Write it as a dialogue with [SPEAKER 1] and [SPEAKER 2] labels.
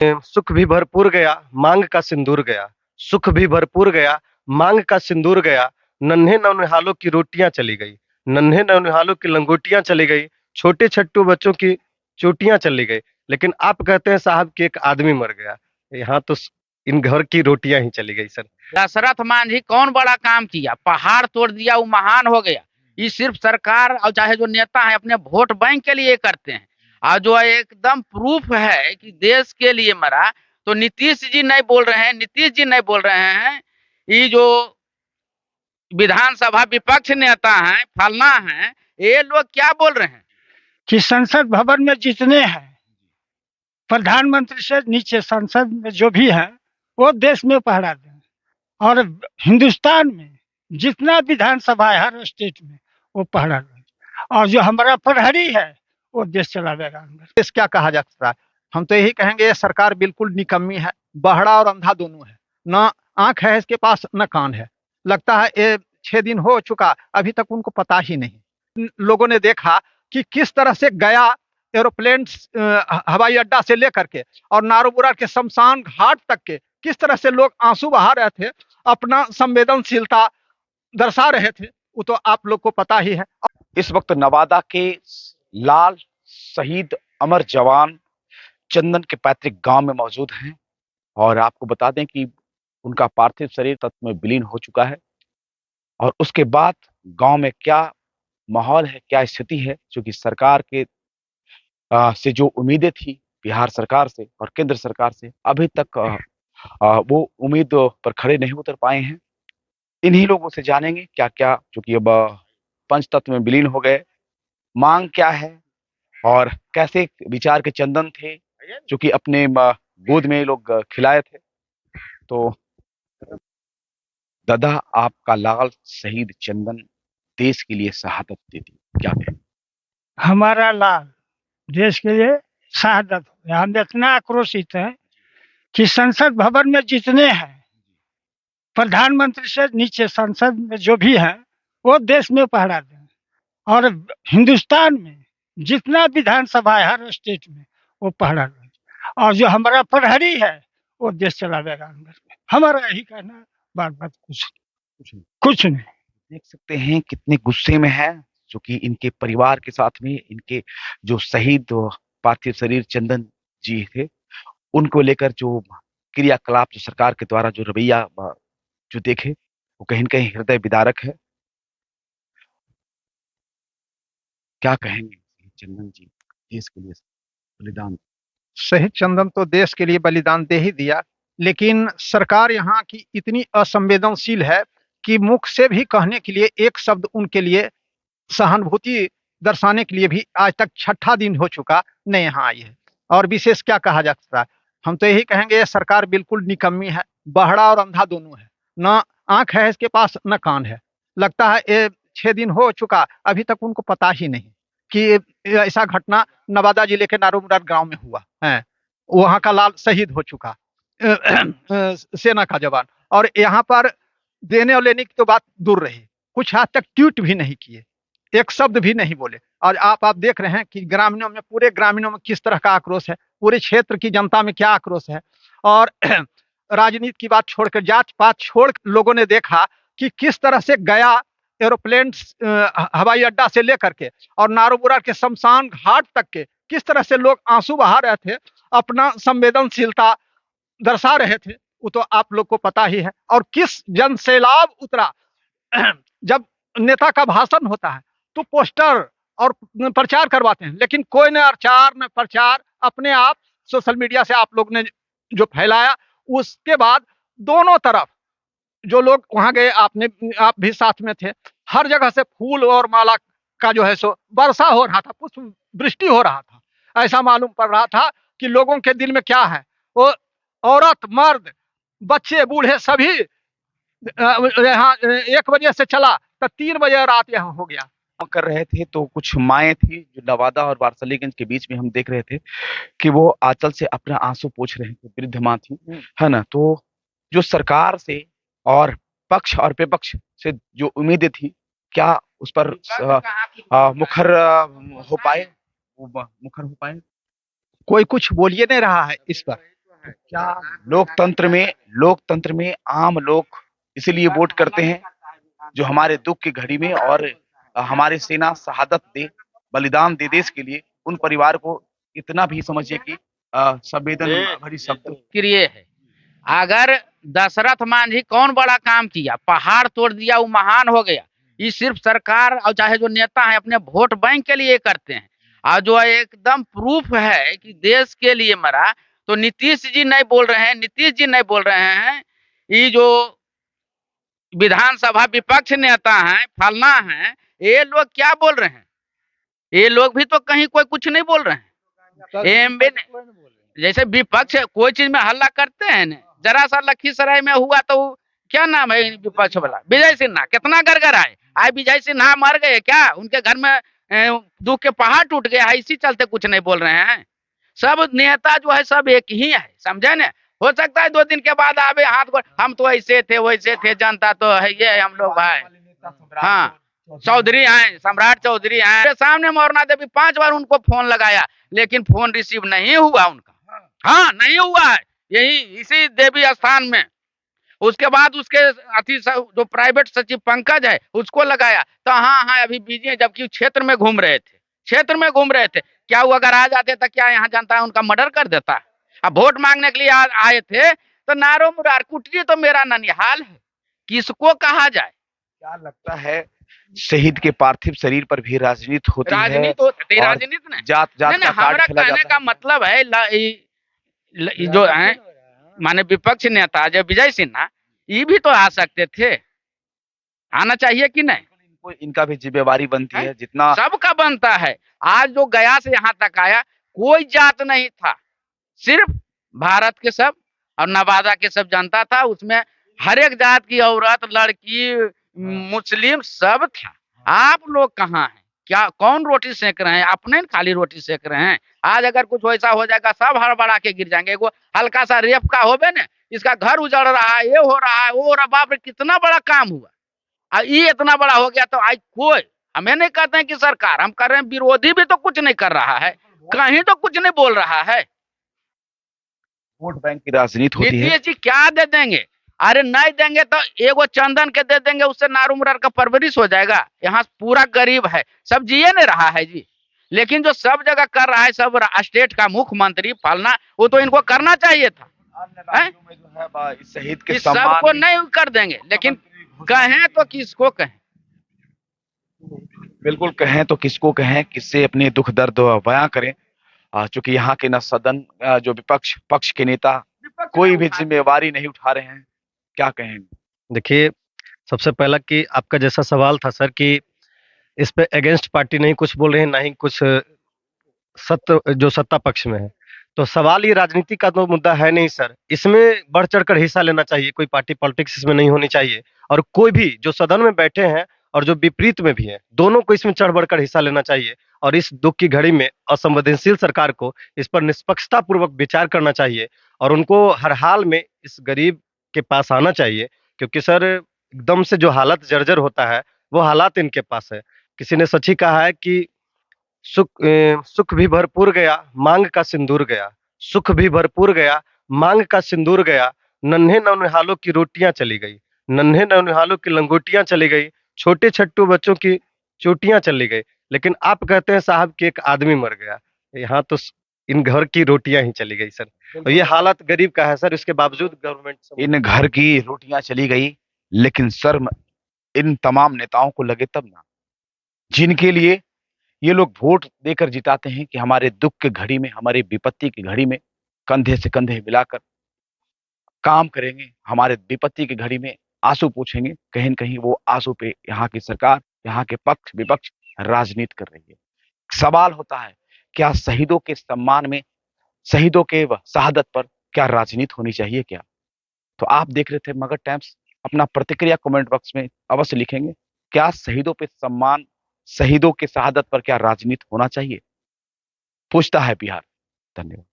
[SPEAKER 1] सुख भी भरपूर गया, मांग का सिंदूर गया। सुख भी भरपूर गया, मांग का सिंदूर गया। नन्हे नौनिहालों की रोटियां चली गई, नन्हे नौनिहालों की लंगोटियां चली गई। छोटे छट्टू बच्चों की चोटियां चली गई। लेकिन आप कहते हैं साहब कि एक आदमी मर गया। यहाँ तो इन घर की रोटियां ही चली गई सर।
[SPEAKER 2] दशरथ मांझी कौन बड़ा काम किया, पहाड़ तोड़ दिया, वो महान हो गया। ये सिर्फ सरकार और चाहे जो नेता है अपने वोट बैंक के लिए करते हैं। और जो एकदम प्रूफ है कि देश के लिए मरा, तो नीतीश जी नहीं बोल रहे हैं, नीतीश जी नहीं बोल रहे हैं। ये जो विधानसभा विपक्ष नेता हैं, फलना है, ये लोग क्या बोल रहे हैं
[SPEAKER 3] कि संसद भवन में जितने हैं, प्रधानमंत्री से नीचे संसद में जो भी है, वो देश में पहरा दें। और हिंदुस्तान में जितना विधानसभा है हर स्टेट में, वो पहरा दें। और जो हमारा प्रहरी है वो देश चलावेगा अंदर।
[SPEAKER 4] देश क्या कहा जा सकता है? हम तो यही कहेंगे ये सरकार बिल्कुल निकम्मी है, बहरा और अंधा दोनों है। ना आंख है इसके पास, न कान है। लगता है ये 6 दिन हो चुका, अभी तक उनको पता ही नहीं। लोगों ने देखा कि किस तरह से गया एरोप्लेन हवाई अड्डा से लेकर के और नारूबुरा के शमशान घाट तक के किस तरह से लोग आंसू बहा रहे थे, अपना संवेदनशीलता दर्शा रहे थे, वो तो आप लोग को पता ही है।
[SPEAKER 5] इस वक्त नवादा के लाल शहीद अमर जवान चंदन के पैतृक गांव में मौजूद हैं और आपको बता दें कि उनका पार्थिव शरीर तत्व में विलीन हो चुका है। और उसके बाद गांव में क्या माहौल है, क्या स्थिति है, क्योंकि सरकार के से जो उम्मीदें थी बिहार सरकार से और केंद्र सरकार से, अभी तक वो उम्मीद पर खड़े नहीं उतर पाए हैं। इन्हीं लोगों से जानेंगे क्या क्या, क्योंकि अब पंच तत्व में विलीन हो गए, मांग क्या है और कैसे विचार के चंदन थे जो कि अपने गोद में लोग खिलाए थे। तो दादा, आपका लाल शहीद चंदन देश के लिए शहादत दे दी, क्या कहें?
[SPEAKER 3] हमारा लाल देश के लिए शहादत हो गया। हम इतना आक्रोशित हैं कि संसद भवन में जितने हैं, प्रधानमंत्री से नीचे संसद में जो भी है, वो देश में पहरा दें। और हिंदुस्तान में जितना विधानसभा है हर स्टेट में, वो पहरा दें। और जो हमारा प्रहरी है वो देश चलावेगा अंदर। हमारा यही कहना है, बात बात कुछ नहीं।
[SPEAKER 5] देख सकते हैं कितने गुस्से में है, जो कि इनके परिवार के साथ में इनके जो शहीद पार्थिव शरीर चंदन जी थे, उनको लेकर जो क्रियाकलाप जो सरकार के द्वारा जो रवैया जो देखे, वो कहीं न कहीं हृदय विदारक है। क्या कहेंगे चंदन जी देश के लिए बलिदान?
[SPEAKER 4] शहीद चंदन तो देश के लिए बलिदान दे ही दिया, लेकिन सरकार यहाँ की इतनी असंवेदनशील है कि मुख से भी कहने के लिए एक शब्द उनके लिए सहानुभूति दर्शाने के लिए भी आज तक 6ठा दिन हो चुका नहीं यहाँ आई है। और विशेष क्या कहा जा सकता है? हम तो यही कहेंगे ये सरकार बिल्कुल निकम्मी है, बहरा और अंधा दोनों है। ना आंख है इसके पास, न कान है। लगता है ये 6 दिन हो चुका, अभी तक उनको पता ही नहीं कि ऐसा घटना नवादा जिले के नारूमुराद गांव में हुआ है। वहां का लाल शहीद हो चुका सेना का जवान, और यहाँ पर देने और लेने की तो बात दूर रही, कुछ आज तक ट्वीट भी नहीं किए, एक शब्द भी नहीं बोले। और आप देख रहे हैं कि ग्रामीणों में, पूरे ग्रामीणों में किस तरह का आक्रोश है, पूरे क्षेत्र की जनता में क्या आक्रोश है। और राजनीति की बात छोड़कर, जात पात छोड़, लोगों ने देखा कि किस तरह से गया एरोप्लेन हवाई अड्डा से लेकर के और नारूबुरा के शमशान घाट तक के किस तरह से लोग आंसू बहा रहे थे, अपना संवेदनशीलता दर्शा रहे थे, वो तो आप लोग को पता ही है। और किस जन सैलाब उतरा। जब नेता का भाषण होता है तो पोस्टर और प्रचार करवाते हैं, लेकिन कोई न प्रचार न प्रचार, अपने आप सोशल मीडिया से आप लोग ने जो फैलाया, उसके बाद दोनों तरफ जो लोग वहां गए, आप भी साथ में थे, हर जगह से फूल और माला का जो है सो वर्षा हो रहा था, पुष्प वृष्टि हो रहा था। ऐसा मालूम पड़ रहा था कि लोगों के दिल में क्या है। वो औरत, मर्द, बच्चे, बूढ़े सभी यहाँ 1 बजे से चला तो 3 बजे रात यहाँ हो गया
[SPEAKER 5] कर रहे थे। तो कुछ माएँ थी जो नवादा और वारसलीगंज के बीच में हम देख रहे थे कि वो आंचल से अपना आंसू पोंछ रहे थे, वृद्ध माँ थी, है ना। तो जो सरकार से और पक्ष और विपक्ष से जो उम्मीदें थी, क्या उस पर मुखर हो पाए?
[SPEAKER 4] कोई कुछ बोलिए नहीं रहा है इस पर। क्या
[SPEAKER 5] लोकतंत्र में आम लोग इसीलिए वोट करते हैं जो हमारे दुख की घड़ी में और हमारे सेना शहादत दे, बलिदान दे देश के लिए। उन परिवार को इतना भी समझिए कि संवेदन भरी शब्द
[SPEAKER 2] क्रिय है। अगर दशरथ मांझी कौन बड़ा काम किया, पहाड़ तोड़ दिया, वो महान हो गया। ये सिर्फ सरकार और चाहे जो नेता है अपने वोट बैंक के लिए करते हैं। और जो एकदम प्रूफ है कि देश के लिए मरा, तो नीतीश जी नहीं बोल रहे हैं, नीतीश जी नहीं बोल रहे हैं, ये जो विधानसभा विपक्ष नेता हैं, फलना है, ये लोग क्या बोल रहे हैं? ये लोग भी तो कहीं कोई कुछ नहीं बोल रहे हैं। एमबी जैसे विपक्ष कोई चीज में हल्ला करते हैं न, जरा सा लखीसराय में हुआ तो क्या नाम है विपक्ष वाला, विजय सिन्हा, कितना गड़गड़ आए। आज विजय सिन्हा मर गए क्या? उनके घर में दुख के पहाड़ टूट गया है, इसी चलते कुछ नहीं बोल रहे हैं। सब नेता जो है सब एक ही है, समझे न? हो सकता है 2 दिन के बाद आवे हाथ को, हम तो ऐसे थे वैसे थे, जनता तो है ये हम लोग भाई। हाँ, चौधरी हैं, सम्राट चौधरी हैं। मेरे सामने मोरना देवी 5 बार उनको फोन लगाया, लेकिन फोन रिसीव नहीं हुआ उनका। हाँ, नहीं हुआ है, यही इसी देवी स्थान में। उसके बाद उसके जो प्राइवेट सचिव पंकज है उसको लगाया, तो हाँ अभी बिजी है, जबकि क्षेत्र में घूम रहे थे। क्या वो अगर आ जाते तो क्या यहाँ जनता है उनका मर्डर कर देता? अब वोट मांगने के लिए आए थे तो नारो मुरार, कुटरी तो मेरा ननिहाल है, किसको कहा जाए?
[SPEAKER 5] क्या लगता है शहीद के पार्थिव शरीर पर भी राजनीति होती है?
[SPEAKER 2] राजनीति नहीं,
[SPEAKER 5] जात का
[SPEAKER 2] हमारा कहने का मतलब है जो है माने विपक्ष नेता जो विजय सिन्हा, ये भी तो आ सकते थे, आना चाहिए कि नहीं?
[SPEAKER 5] इनका भी जिम्मेवारी बनती है, जितना
[SPEAKER 2] सबका बनता है। आज जो गया से यहाँ तक आया, कोई जात नहीं था, सिर्फ भारत के सब और नवादा के सब जनता था। उसमें हर एक जात की औरत, लड़की, मुस्लिम सब था। आप लोग कहाँ हैं? क्या कौन रोटी सेक रहे हैं? अपने खाली रोटी सेक रहे हैं। आज अगर कुछ वैसा हो जाएगा सब हड़बड़ा के गिर जाएंगे। वो हल्का सा रेप का होवे ना, इसका घर उजड़ रहा है, ये हो रहा है, वो हो रहा, बाप रे कितना बड़ा काम हुआ। ये इतना बड़ा हो गया तो आज कोई, हमें नहीं कहते हैं कि सरकार, हम कर रहे हैं, विरोधी भी तो कुछ नहीं कर रहा है, कहीं तो कुछ नहीं बोल रहा है।
[SPEAKER 5] वोट बैंक की राजनीति होती है।
[SPEAKER 2] नीतीश जी क्या दे देंगे? अरे नहीं देंगे तो एगो चंदन के दे देंगे, उससे नारू मुरार का परवरिश हो जाएगा। यहाँ पूरा गरीब है, सब जिए नहीं रहा है जी। लेकिन जो सब जगह कर रहा है, सब स्टेट का मुख्यमंत्री फलना, वो तो इनको करना चाहिए था।
[SPEAKER 5] शहीद के
[SPEAKER 2] सबको नहीं कर देंगे, लेकिन कहें तो किसको कहें?
[SPEAKER 5] बिल्कुल कहें तो किसको कहें, किससे अपने दुख दर्द बयां करें। चूंकि यहाँ के न सदन जो विपक्ष पक्ष के नेता कोई भी जिम्मेवारी नहीं उठा रहे हैं, क्या कहेंगे?
[SPEAKER 1] देखिए, सबसे पहला कि आपका जैसा सवाल था सर कि इस पे अगेंस्ट पार्टी नहीं कुछ बोल रहे हैं, ना ही कुछ सत्ता पक्ष में है। तो सवाल ये राजनीति का तो मुद्दा है नहीं सर, इसमें बढ़ चढ़कर हिस्सा लेना चाहिए, कोई पार्टी पॉलिटिक्स इसमें नहीं होनी चाहिए। और कोई भी जो सदन में बैठे हैं और जो विपरीत में भी है, दोनों को इसमें चढ़ बढ़कर हिस्सा लेना चाहिए। और इस दुख की घड़ी में असंवेदनशील सरकार को इस पर निष्पक्षता पूर्वक विचार करना चाहिए और उनको हर हाल में इस गरीब के पास आना चाहिए। क्योंकि सर एकदम से जो हालत जर्जर होता है, वो हालात इनके पास है। किसी ने सच ही कहा है कि सुख भी भरपूर गया, मांग का सिंदूर गया। सुख भी भरपूर गया, मांग का सिंदूर गया। नन्हे नौनिहालों की रोटियां चली गई, नन्हे नौनिहालों की लंगोटियां चली गई, छोटे छट्टू बच्चों की चोटियां चली गई। लेकिन आप कहते हैं साहब कि एक आदमी मर गया। यहाँ तो इन घर की रोटियां ही चली गई सर। और ये हालत गरीब का है सर, इसके बावजूद गवर्नमेंट
[SPEAKER 5] इन घर की रोटियां चली गई, लेकिन शर्म इन तमाम नेताओं को लगे तब ना, जिनके लिए ये लोग वोट देकर जिताते हैं कि हमारे दुख के घड़ी में, हमारी विपत्ति की घड़ी में कंधे से कंधे मिलाकर काम करेंगे, हमारे विपत्ति की घड़ी में आंसू पूछेंगे। कहीं न कहीं वो आंसू पे यहाँ की सरकार, यहाँ के पक्ष विपक्ष राजनीति कर रही है। सवाल होता है, क्या शहीदों के सम्मान में, शहीदों के शहादत पर क्या राजनीति होनी चाहिए क्या? तो आप देख रहे थे मगध टाइम्स। अपना प्रतिक्रिया कमेंट बॉक्स में अवश्य लिखेंगे। क्या शहीदों पे सम्मान, शहीदों के शहादत पर क्या राजनीति होना चाहिए? पूछता है बिहार। धन्यवाद।